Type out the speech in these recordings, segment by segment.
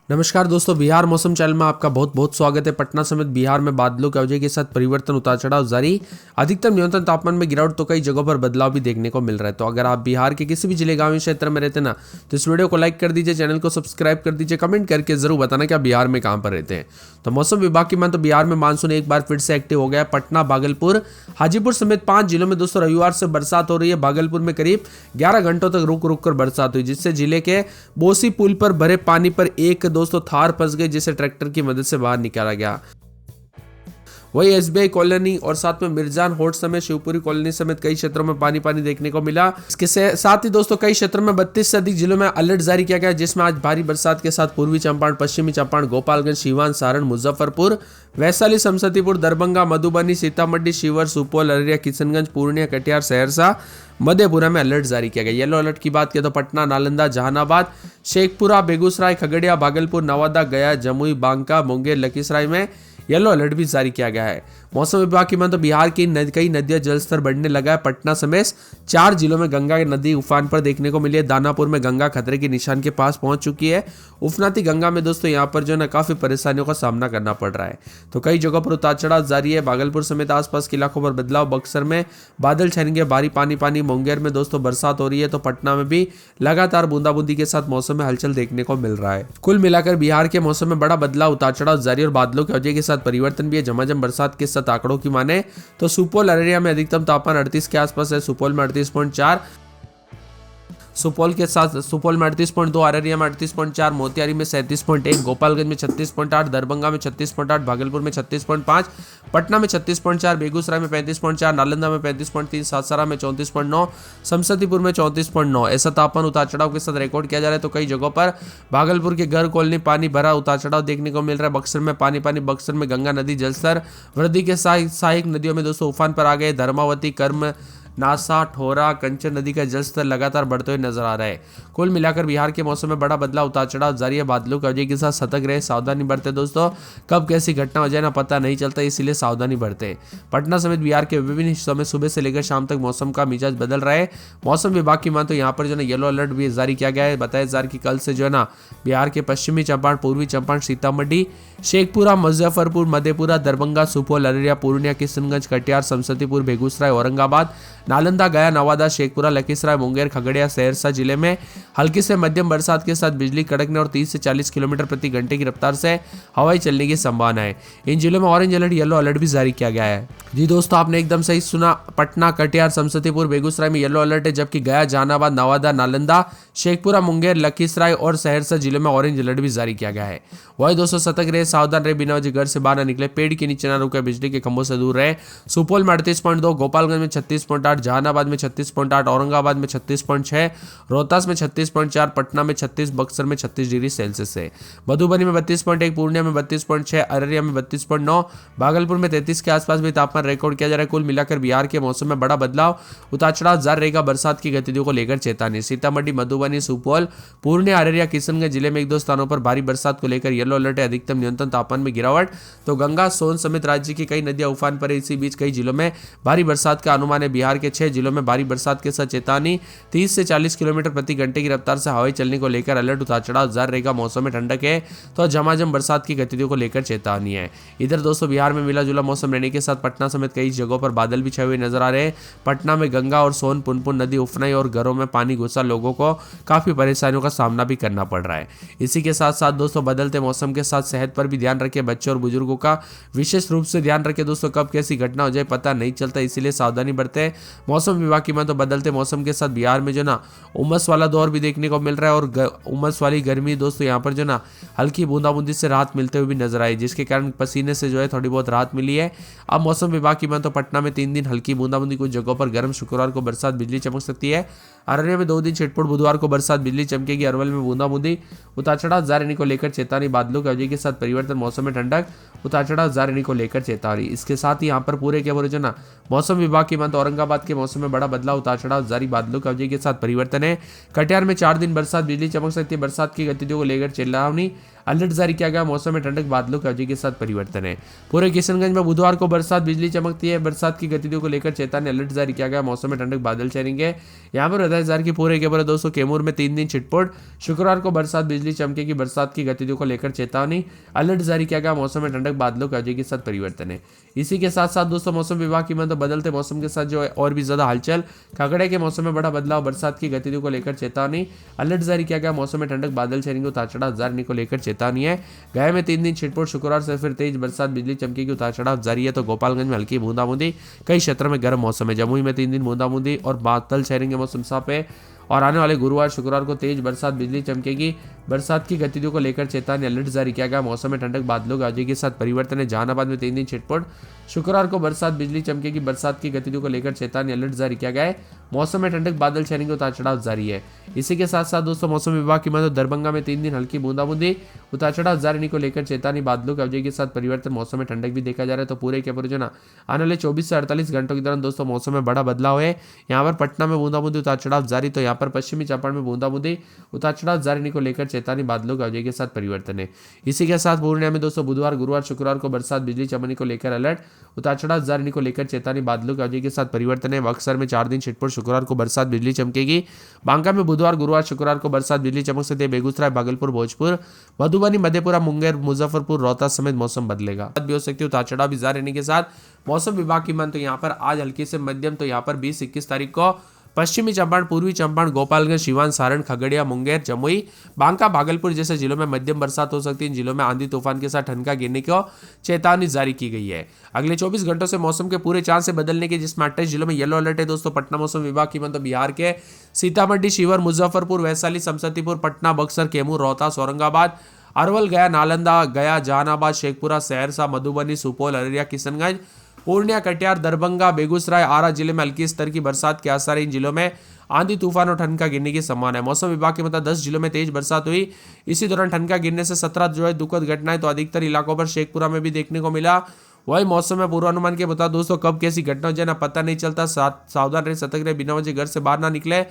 नमस्कार दोस्तों, बिहार मौसम चैनल में आपका बहुत बहुत स्वागत है। पटना समेत बिहार में बादलों की वजह के साथ परिवर्तन, उतार चढ़ाव जारी। अधिकतम न्यूनतम तापमान में गिरावट तो कई जगहों पर बदलाव भी देखने को मिल रहा है। तो अगर आप बिहार के किसी भी जिले, गांव, क्षेत्र में रहते ना, तो इस वीडियो को लाइक कर दीजिए, चैनल को सब्सक्राइब कर दीजिए, कमेंट करके जरूर बताना कि आप बिहार में कहाँ पर रहते हैं। तो मौसम विभाग की मान तो बिहार में मानसून एक बार फिर से एक्टिव हो गया है। पटना, भागलपुर, हाजीपुर समेत 5 जिलों में दोस्तों रविवार से बरसात हो रही है। भागलपुर में करीब 11 घंटों तक रुक रुक कर बरसात हुई, जिससे जिले के बोसी पुल पर भरे पानी पर एक दोस्तों थार फंस गए, जिसे ट्रैक्टर की मदद से बाहर निकाला गया। वही एसबीआई कॉलोनी और साथ में मिर्जान होट समेत शिवपुरी कॉलोनी समेत कई क्षेत्रों में पानी पानी देखने को मिला। इसके साथ ही दोस्तों कई क्षेत्रों में 32 से अधिक जिलों में अलर्ट जारी किया गया, जिसमें आज भारी बरसात के साथ पूर्वी चंपारण, पश्चिमी चंपारण, गोपालगंज, सीवान, सारण, मुजफ्फरपुर, वैशाली, समस्तीपुर, दरभंगा, मधुबनी, सीतामढ़ी, शिवहर, सुपौल, अररिया, किशनगंज, पूर्णिया, कटिहार, सहरसा, मधेपुरा में अलर्ट जारी किया गया। येलो अलर्ट की बात करें तो पटना, नालंदा, जहानाबाद, शेखपुरा, बेगूसराय, खगड़िया, भागलपुर, नवादा, गया, जमुई, बांका, मुंगेर, लखीसराय में येलो अलर्ट भी जारी किया गया है। मौसम विभाग की मान तो बिहार की कई नदियां जलस्तर बढ़ने लगा है। पटना समेत 4 जिलों में गंगा की नदी उफान पर देखने को मिली है। दानापुर में गंगा खतरे के निशान के पास पहुंच चुकी है। उफनाती गंगा में दोस्तों यहां पर जो है ना काफी परेशानियों का सामना करना पड़ रहा है। तो कई जगहों पर उतार चढ़ाव जारी है। भागलपुर समेत आसपास के इलाकों पर बदलाव, बक्सर में बादल छाएंगे, भारी पानी पानी, मुंगेर में दोस्तों बरसात हो रही है। तो पटना में भी लगातार बूंदाबूंदी के साथ मौसम में हलचल देखने को मिल रहा है। कुल मिलाकर बिहार के मौसम में बड़ा बदलाव, उतार चढ़ाव जारी और बादलों की वजह के साथ परिवर्तन भी है। झमाझम बरसात के साथ आंकड़ों की माने तो सुपौल, अररिया में अधिकतम तापमान 38 के आसपास है। सुपौल में 38.4, सुपौल में 38.2, अररिया में 38.4, मोतिहारी में 37.1, गोपालगंज में 36.8, दरभंगा में 36.8, भागलपुर में 36.5, पटना में 36.4, बेगूसराय में 35.4, नालंदा में 35.3, सासाराम में 34.9, समस्तीपुर में 34.9 ऐसा तापमान उतार चढ़ाव के साथ रिकॉर्ड किया जा रहा है। तो कई जगहों पर भागलपुर के घर कॉलोनी पानी भरा उतार चढ़ाव देखने को मिल रहा है। बक्सर में पानी पानी, बक्सर में गंगा नदी जलस्तर वृद्धि के सहायक नदियों में दोस्तों उफान पर आ गए। धर्मावती, कर्म, नासा, ठोरा, कंचन नदी का जलस्तर लगातार बढ़ते हुए नजर आ रहा है। कुल मिलाकर बिहार के मौसम में बड़ा बदलाव, उतार चढ़ाव जारी है। बादलों की वजह के साथ सतर्क रहे, सावधानी बरते दोस्तों। कब कैसी घटना हो जाए ना पता नहीं चलता, इसीलिए सावधानी बरते। पटना समेत बिहार के विभिन्न हिस्सों में सुबह से लेकर शाम तक मौसम का मिजाज बदल रहा है। मौसम विभाग की मान तो यहाँ पर जो है येलो अलर्ट भी जारी किया गया है। बताया जा रहा है कि कल से जो है ना बिहार के पश्चिमी चंपारण, पूर्वी चंपारण, सीतामढ़ी, शेखपुरा, मुजफ्फरपुर, मधेपुरा, दरभंगा, सुपौल, अररिया, पूर्णिया, किशनगंज, कटिहार, समस्तीपुर, बेगूसराय, औरंगाबाद, नालंदा, गया, नवादा, शेखपुरा, लखीसराय, मुंगेर, खगड़िया, सहरसा जिले में हल्की से मध्यम बरसात के साथ बिजली कड़कने और 30 से 40 किलोमीटर प्रति घंटे की रफ्तार से हवाई चलने की संभावना है। इन जिलों में ऑरेंज अलर्ट, येलो अलर्ट भी जारी किया गया है। जी दोस्तों, आपने एकदम सही सुना। पटना, कटिहार, समस्तीपुर, बेगूसराय में येलो अलर्ट है, जबकि गया, जहानाबाद, नवादा, नालंदा, शेखपुरा, मुंगेर, लखीसराय और सहरसा जिलों में ऑरेंज अलर्ट भी जारी किया गया है। वही दोस्तों सतर्क रहे, सावधान रहे, बिना वजह घर से बाहर न निकले, पेड़ के नीचे न रुके, बिजली के खंभों से दूर रहे। सुपौल में 38.2, गोपालगंज में 36.8, जहानाबाद में 36.8, औरंगाबाद में 36.6, रोहतास में 36.4, पटना में 36, बक्सर में 36 डिग्री सेल्सियस है। मधुबनी में 32.1, पूर्णिया में 32.6, अररिया में 32.9, भागलपुर में 33 के आसपास भी तापमान रिकॉर्ड किया जा रहा है। कुल मिलाकर बिहार के मौसम में बड़ा बदलाव, उतार चढ़ाव जारी रहेगा। बरसात की गतिविधियों को लेकर चेतावनी। सीतामढ़ी, मधुबनी, सुपौल, पूर्णिया, अररिया, किशनगंज जिले में 1-2 स्थानों पर भारी बरसात को लेकर येलो अलर्ट है। अधिकतम न्यूनतम तापमान में गिरावट। तो गंगा, सोन समेत राज्य की कई नदियां उफान पर है। इसी बीच कई जिलों में भारी बरसात का अनुमान है। बिहार के 6 जिलों में भारी बरसात के साथ चेतावनी। 30 से 40 किलोमीटर प्रति घंटे की रफ्तार से हवाई चलने को लेकर अलर्ट। उतार चढ़ाव जारी रहेगा। मौसम में ठंडक है तो झमाझम बरसात की गतिविधियों को लेकर चेतावनी है। इधर दोस्तों बिहार में मिला जुला मौसम रहने के साथ पटना समेत कई जगहों पर बादल भी छाए हुए नजर आ रहे हैं। पटना में गंगा और सोन पुनपुन नदी उफनाई और घरों में पानी घुसा लोगों को काफी परेशानियों का सामना भी करना पड़ रहा है। इसी के साथ साथ दोस्तों बदलते मौसम के साथ सेहत पर भी ध्यान रखें। बच्चों और बुजुर्गों का विशेष रूप से ध्यान रखें दोस्तों। कब कैसी घटना हो जाए पता नहीं चलता, इसीलिए सावधानी बरतें। मौसम विभाग की मान तो बदलते मौसम के साथ बिहार में जो ना उमस वाला दौर भी देखने को मिल रहा है और उमस वाली गर्मी दोस्तों यहाँ पर जो ना हल्की बूंदाबूंदी से राहत मिलते हुए भी नजर आई, जिसके कारण पसीने से जो है थोड़ी बहुत राहत मिली है। अब मौसम विभाग की मान तो पटना में 3 दिन हल्की बूंदाबूंदी, कुछ जगहों पर गर्म, शुक्रवार को बरसात, बिजली चमक सकती है। अररिया में 2 दिन छिटपुट, बुधवार को बरसात, बिजली चमकेगी। अरवल में बूंदाबूंदी, उतार चढ़ाव जारी रहने को लेकर चेतावनी। बादलों की वजह के साथ परिवर्तन, मौसम में ठंडक, उतार चढ़ाव जारी रहने को लेकर चेतावनी। इसके साथ ही यहाँ पर पूरे क्या बोले जो ना मौसम विभाग की मान तो औरंगाबाद के मौसम में बड़ा बदलाव, उतार चढ़ाव जारी, बादलों की वजह के साथ परिवर्तन है। कटिहार में 4 दिन बरसात, बिजली चमक सकती है। बरसात की गतिविधियों को लेकर चेतावनी। अलर्ट जारी किया गया। मौसम में ठंडक, बादलों की अवधि के साथ परिवर्तन है। पूरे किशनगंज में बुधवार को बरसात, बिजली चमकती है। बरसात की गतिविधियों को लेकर चेतावनी, अलर्ट जारी किया गया। मौसम में ठंडक, बादल छाएंगे। यहाँ पर बताया जा रहा है कि पूरे के पूरे दोस्तों कैमूर में 3 दिन छिटपुट। शुक्रवार को बरसात, बिजली चमकेगी। बरसात की गतिविधियों को लेकर चेतावनी, अलर्ट जारी किया गया। मौसम में ठंडक, बादलों की अवधि के साथ परिवर्तन है। इसी के साथ साथ दोस्तों मौसम विभाग की मतलब बदलते मौसम के साथ जो है और भी ज्यादा हलचल, खगड़िया के मौसम में बड़ा बदलाव। बरसात की गतिविधियों को लेकर चेतावनी, अलर्ट जारी किया गया। मौसम में ठंडक, बादल छाएंगे। उतार चढ़ाव जारी को लेकर चेतावनी है। गया में 3 दिन छिटपुट। शुक्रवार से फिर तेज बरसात, बिजली चमकेगी। उतार चढ़ाव जारी है। तो गोपालगंज में हल्की बूंदाबूंदी, कई क्षेत्रों में गर्म मौसम है। जमुई में 3 दिन बूंदाबूंदी और बादल छाएंगे। मौसम साफ है। और आने वाले गुरुवार, शुक्रवार को तेज बरसात, बिजली चमकेगी। बरसात की गतिविधियों को लेकर चेतावनी, अलर्ट जारी किया गया। मौसम में ठंडक, बादलों की अवधि के साथ परिवर्तन है। जहानाबाद में 3 दिन छिटपुट। शुक्रवार को बरसात, बिजली चमकेगी। बरसात की गतिविधियों को लेकर चेतावनी, अलर्ट जारी किया गया है। मौसम में ठंडक, बादल छाएंगे। उतार चढ़ाव जारी है। इसी के साथ साथ दोस्तों मौसम विभाग की मदद दरभंगा में 3 दिन हल्की बूंदाबूंदी। उतार चढ़ाव जारी को लेकर चेतावनी, बादलों की अवधि के साथ परिवर्तन। मौसम में ठंडक भी देखा जा रहा है। तो पूरे के पूरे जो ना आने वाले 24 से 48 घंटों के दौरान दोस्तों मौसम में बड़ा बदलाव है। यहाँ पर पटना में बूंदाबूंदी, उतार चढ़ाव जारी। तो यहाँ पर पश्चिमी चंपारण में बूंदाबूंदी, उतार चढ़ाव जारी को लेकर चेतावनी, बादलों की अवधि के साथ परिवर्तन है। इसी के साथ पूर्णिया में दोस्तों बुधवार, गुरुवार, शुक्रवार को बरसात, बिजली चमकने को लेकर अलर्ट। उतार चढ़ाव जारी को लेकर चेतावनी, बादलों की अवधि के साथ परिवर्तन है। बक्सर में 4 दिन छिटपुट। शुक्रवार को बरसात, बिजली चमकेगी। बांका में बुधवार, गुरुवार, शुक्रवार को बरसात, बिजली चमक सकती है। बेगूसराय, भागलपुर, भोजपुर, मधुबनी, मधेपुरा, मुंगेर, मुजफ्फरपुर, रोहतास समेत मौसम बदलेगा, भी हो सकती है। उतार चढ़ाव भी जारी रहने के साथ मौसम विभाग की मान तो यहाँ पर आज हल्की से मध्यम, तो यहाँ पर 20-21 तारीख को पश्चिमी चंपारण, पूर्वी चंपारण, गोपालगंज, सिवान, सारण, खगड़िया, मुंगेर, जमुई, बांका, भागलपुर जैसे जिलों में मध्यम बरसात हो सकती है। इन जिलों में आंधी तूफान के साथ ठनका गिरने की चेतावनी जारी की गई है। अगले 24 घंटों से मौसम के पूरे चांस से बदलने के, जिसमें 28 जिलों में येलो अलर्ट है दोस्तों। पटना मौसम विभाग की मतलब बिहार के सीतामढ़ी, शिवहर, मुजफ्फरपुर, वैशाली, समस्तीपुर, पटना, बक्सर, कैमूर, रोहतास, औरंगाबाद, अरवल, गया, नालंदा, गया, जहानाबाद, शेखपुरा, सहरसा, मधुबनी, सुपौल, अररिया, किशनगंज, पूर्णिया, कटिहार, दरभंगा, बेगूसराय, आरा जिले में हल्की स्तर की बरसात के आसार है। इन जिलों में आंधी तूफान और ठनका गिरने की संभावना है। मौसम विभाग के मुताबिक 10 जिलों में तेज बरसात हुई। इसी दौरान ठनका गिरने से 17 जो है दुखद घटनाएं तो अधिकतर इलाकों पर शेखपुरा में भी देखने को मिला। वही मौसम में पूर्वानुमान के मुताबिक दोस्तों कब कैसी घटना हो जाए ना पता नहीं चलता। सावधान रहे, सतर्क रहे, बिना वजह घर से बाहर ना निकले,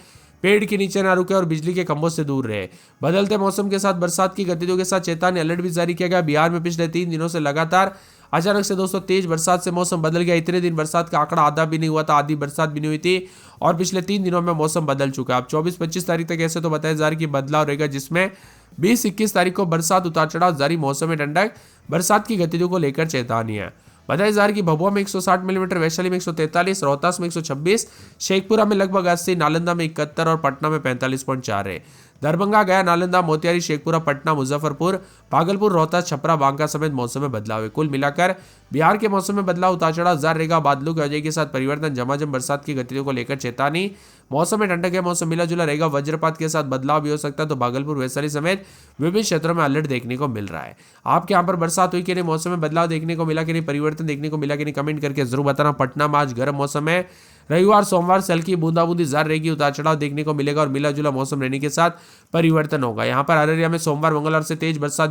पेड़ के नीचे ना रुके और बिजली के खंभों से दूर रहे। बदलते मौसम के साथ बरसात की गतिविधियों के साथ चेतावनी, अलर्ट भी जारी किया गया। बिहार में पिछले 3 दिनों से लगातार अचानक से दोस्तों तेज बरसात से मौसम बदल गया। इतने दिन बरसात का आंकड़ा आधा भी नहीं हुआ था, आधी बरसात भी नहीं हुई थी और पिछले 3 दिनों में मौसम बदल चुका है। अब 24-25 तारीख तक ऐसे तो बताया जा रहा है कि बदलाव रहेगा, जिसमें 20-21 तारीख को बरसात, उतार चढ़ाव जारी। मौसम में ठंडक, बरसात की गतिविधियों को लेकर चेतावनी है। बताया जा रहा है कि भभुआ में 160 मिलीमीटर, वैशाली में 143, रोहतास में 126, शेखपुरा में लगभग 80, नालंदा में 71 और पटना में 45.4 है। दरभंगा, गया, नालंदा, मोतिहारी, शेखपुरा, पटना, मुजफ्फरपुर, भागलपुर, रोहतास, छपरा, बांका समेत मौसम में बदलाव है। कुल मिलाकर बिहार के मौसम में बदलाव, उतार चढ़ाव जारी रहेगा। बादलों की वजह के साथ परिवर्तन, झमाझम बरसात की गतिविधियों को लेकर चेतावनी। मौसम में ठंडक है, मौसम मिला जुला रहेगा। वज्रपात के साथ बदलाव भी हो सकता है। तो भागलपुर, वैशाली समेत विभिन्न क्षेत्रों में अलर्ट देखने को मिल रहा है। आपके यहाँ पर बरसात हुई कि नहीं, मौसम में बदलाव देखने को मिला कि नहीं, परिवर्तन देखने को मिला कि नहीं, कमेंट करके जरूर बताना। पटना में आज गर्म मौसम है। रविवार, सोमवार से हल्की बूंदाबूंदी जारी रहेगी। उतार चढ़ाव देखने को मिलेगा और मिला जुला मौसम रहने के साथ परिवर्तन होगा। यहाँ पर अररिया में सोमवार, मंगलवार से तेज बरसात